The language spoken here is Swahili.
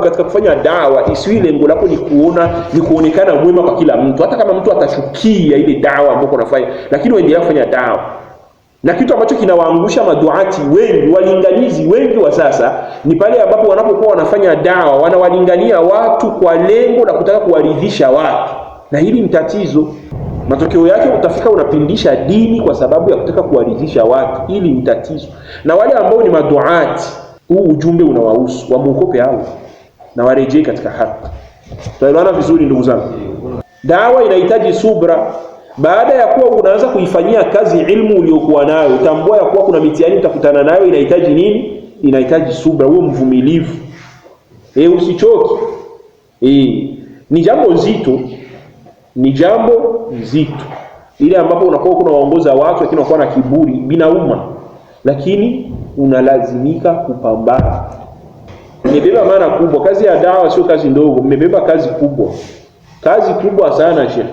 katika kufanya dawa isiwi lengo lako ni kuonekana mwema kwa kila mtu, hata kama mtu atachukia ile dawa ambayo unafanya, lakini uendelea kufanya dawa. Na kitu ambacho kinawaangusha maduati wengi, walinganizi wengi wa sasa, ni pale ambapo wanapokuwa wanafanya dawa wanawalingania watu kwa lengo la kutaka kuwaridhisha watu, na hili ni tatizo. Matokeo yake utafika unapindisha dini kwa sababu ya kutaka kuwaridhisha watu. Hili ni tatizo. Na wale ambao ni maduati, huu ujumbe unawahusu, wamuogope hao na warejee katika haki. Tunaelewana vizuri ndugu zangu? Dawa inahitaji subra. Baada ya kuwa unaanza kuifanyia kazi ilmu uliyokuwa nayo, utambua ya kuwa kuna mitihani utakutana nayo, inahitaji nini? Inahitaji subra, uwe mvumilivu. Usichoki. Ni jambo nzito. Ni jambo nzito. Ile ambapo unakuwa kuna waongoza watu lakini unakuwa na kiburi, binauma. Lakini unalazimika kupambana. Mmebeba maana kubwa. Kazi ya dawa sio kazi ndogo, mmebeba kazi kubwa. Kazi kubwa sana sheikh.